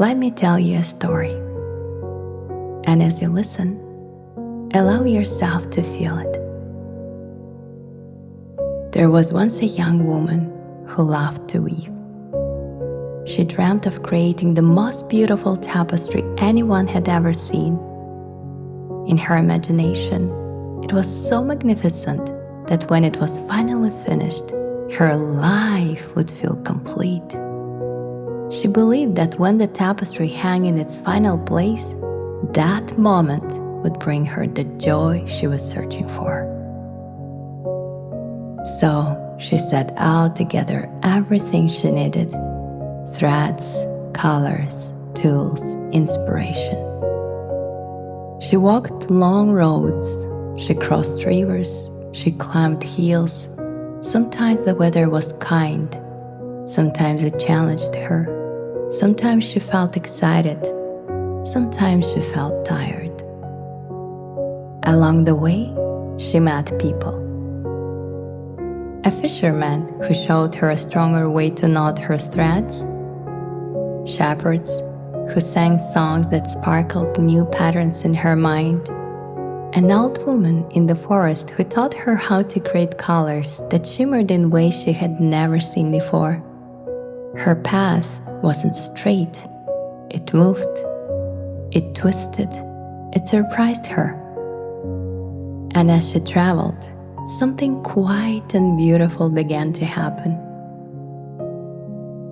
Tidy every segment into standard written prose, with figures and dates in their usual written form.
let me tell you a story. And as you listen, allow yourself to feel it. There was once a young woman who loved to weave. She dreamt of creating the most beautiful tapestry anyone had ever seen. In her imagination, it was so magnificent that when it was finally finished, her life would feel complete. She believed that when the tapestry hung in its final place, that moment would bring her the joy she was searching for. So she set out to gather everything she needed: threads, colors, tools, inspiration. She walked long roads, she crossed rivers, she climbed hills. Sometimes the weather was kind, sometimes it challenged her, sometimes she felt excited, sometimes she felt tired. Along the way, she met people. A fisherman who showed her a stronger way to knot her threads, shepherds who sang songs that sparkled new patterns in her mind, an old woman in the forest who taught her how to create colors that shimmered in ways she had never seen before. Her path wasn't straight. It moved. It twisted. It surprised her. And as she traveled, something quiet and beautiful began to happen.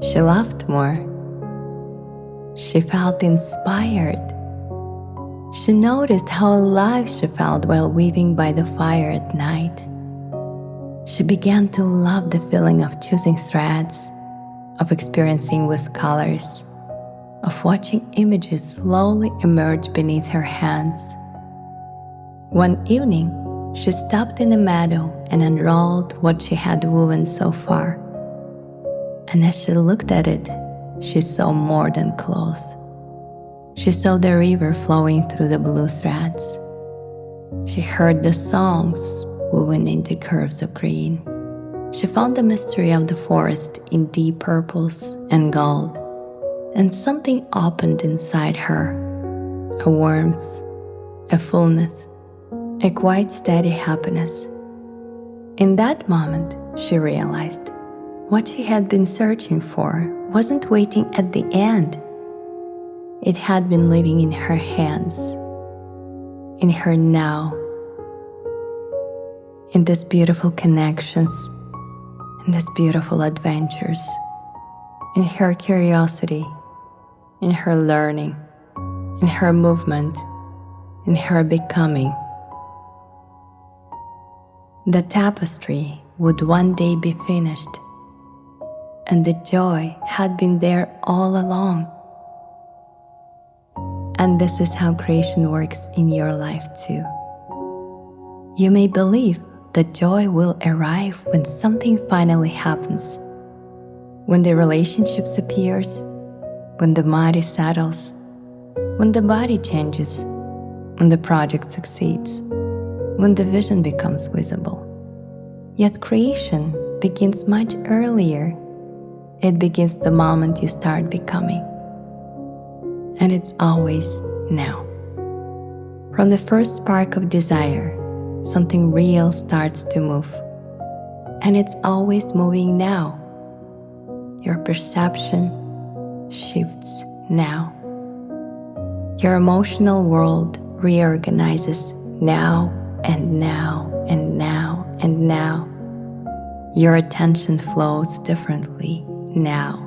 She laughed more. She felt inspired. She noticed how alive she felt while weaving by the fire at night. She began to love the feeling of choosing threads, of experiencing with colors, of watching images slowly emerge beneath her hands. One evening, she stopped in a meadow and unrolled what she had woven so far. And as she looked at it, she saw more than cloth. She saw the river flowing through the blue threads. She heard the songs woven into curves of green. She found the mystery of the forest in deep purples and gold, and something opened inside her, a warmth, a fullness, a quite steady happiness. In that moment, she realized what she had been searching for wasn't waiting at the end. It had been living in her hands, in her now, in these beautiful connections, in these beautiful adventures, in her curiosity, in her learning, in her movement, in her becoming. The tapestry would one day be finished, and the joy had been there all along. And this is how creation works in your life too. You may believe that joy will arrive when something finally happens, when the relationship appears, when the body settles, when the body changes, when the project succeeds, when the vision becomes visible. Yet creation begins much earlier. It begins the moment you start becoming. And it's always now. From the first spark of desire, something real starts to move. And it's always moving now. Your perception shifts now. Your emotional world reorganizes now and now and now and now. Your attention flows differently now.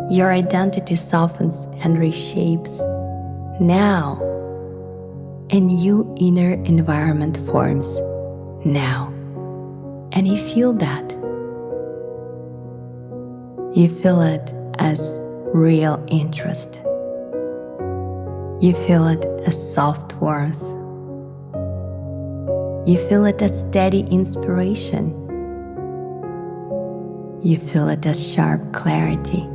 Your identity softens and reshapes now. A new inner environment forms now. And you feel that. You feel it as real interest. You feel it as soft warmth. You feel it as steady inspiration. You feel it as sharp clarity.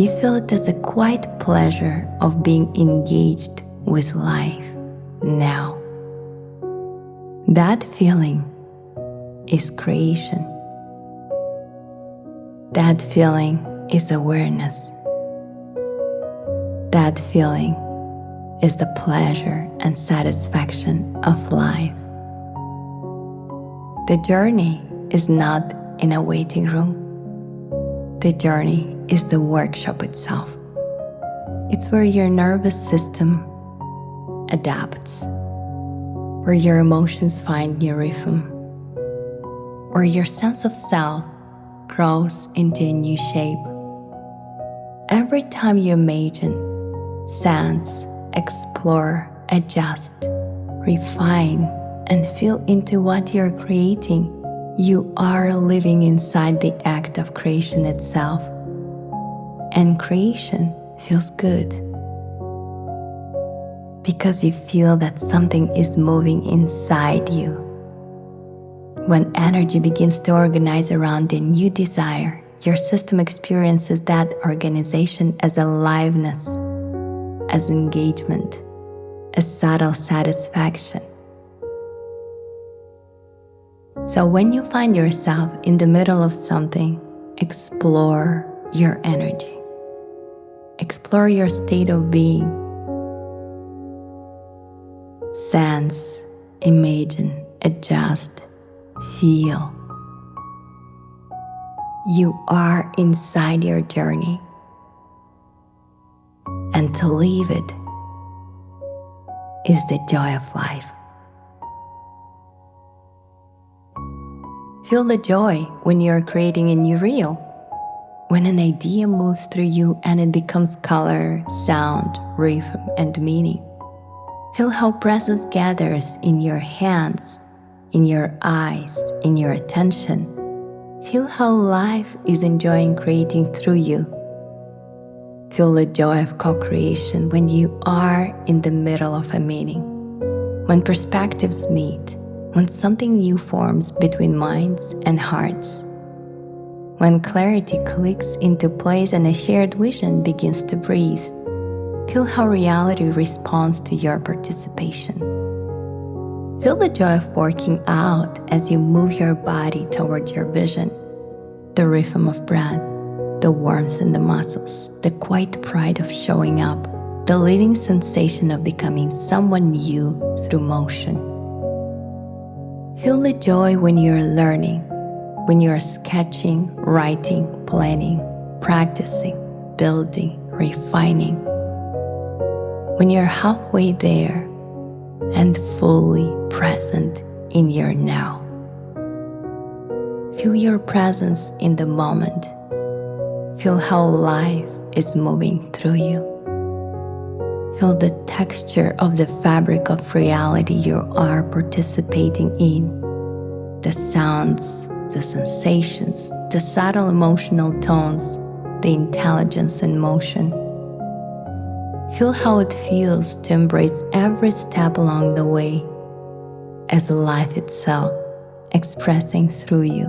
You feel it as a quiet pleasure of being engaged with life now. That feeling is creation. That feeling is awareness. That feeling is the pleasure and satisfaction of life. The journey is not in a waiting room. The journey is the workshop itself. It's where your nervous system adapts, where your emotions find new rhythm, where your sense of self grows into a new shape. Every time you imagine, sense, explore, adjust, refine, and feel into what you're creating, you are living inside the act of creation itself. And creation feels good because you feel that something is moving inside you. When energy begins to organize around a new desire, your system experiences that organization as aliveness, as engagement, as subtle satisfaction. So when you find yourself in the middle of something, explore your energy. Explore your state of being. Sense, imagine, adjust, feel. You are inside your journey. And to leave it is the joy of life. Feel the joy when you're creating a new reel, when an idea moves through you and it becomes color, sound, rhythm, and meaning. Feel how presence gathers in your hands, in your eyes, in your attention. Feel how life is enjoying creating through you. Feel the joy of co-creation when you are in the middle of a meeting, when perspectives meet, when something new forms between minds and hearts, when clarity clicks into place and a shared vision begins to breathe. Feel how reality responds to your participation. Feel the joy of working out as you move your body towards your vision, the rhythm of breath, the warmth in the muscles, the quiet pride of showing up, the living sensation of becoming someone new through motion. Feel the joy when you're learning, when you're sketching, writing, planning, practicing, building, refining. When you're halfway there and fully present in your now. Feel your presence in the moment. Feel how life is moving through you. Feel the texture of the fabric of reality you are participating in. The sounds, the sensations, the subtle emotional tones, the intelligence in motion. Feel how it feels to embrace every step along the way as life itself expressing through you.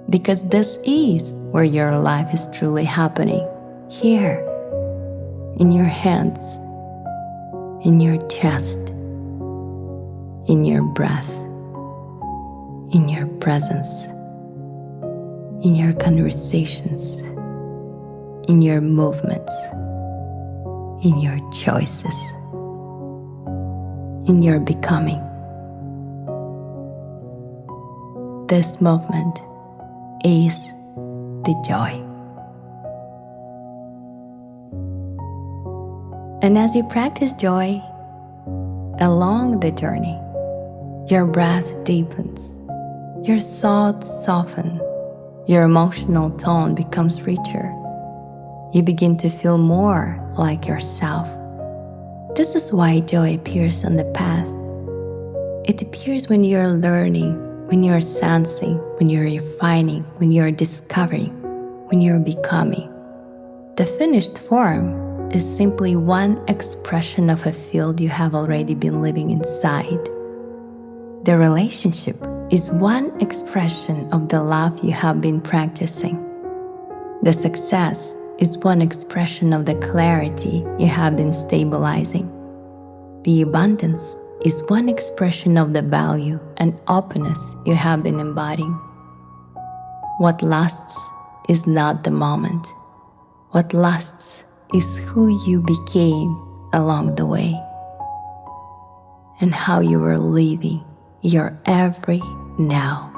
Because this is where your life is truly happening, here, in your hands, in your chest, in your breath, in your presence, in your conversations, in your movements, in your choices, in your becoming. This movement is the joy. And as you practice joy along the journey, your breath deepens, your thoughts soften, your emotional tone becomes richer. You begin to feel more like yourself. This is why joy appears on the path. It appears when you're learning, when you're sensing, when you're refining, when you're discovering, when you're becoming. The finished form is simply one expression of a field you have already been living inside. The relationship is one expression of the love you have been practicing. The success is one expression of the clarity you have been stabilizing. The abundance is one expression of the value and openness you have been embodying. What lasts is not the moment. What lasts is who you became along the way and how you were living your every now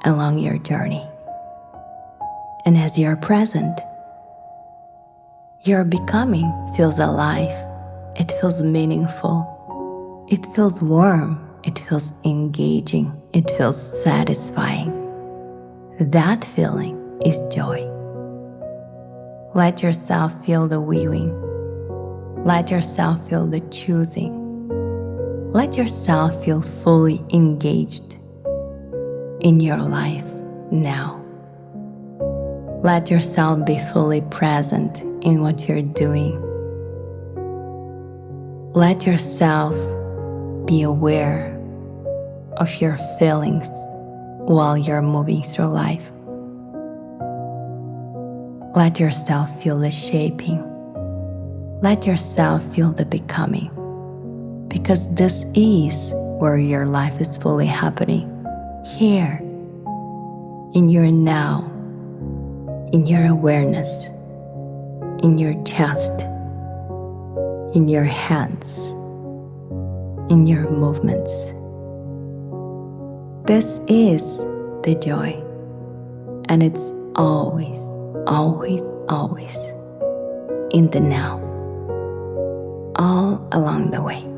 along your journey. And as you're present, your becoming feels alive, it feels meaningful, it feels warm, it feels engaging, it feels satisfying. That feeling is joy. Let yourself feel the weaving. Let yourself feel the choosing. Let yourself feel fully engaged in your life now. Let yourself be fully present in what you're doing. Let yourself be aware of your feelings while you're moving through life. Let yourself feel the shaping. Let yourself feel the becoming. Because this is where your life is fully happening. Here, in your now, in your awareness, in your chest, in your hands, in your movements. This is the joy, and it's always, always, always in the now, all along the way.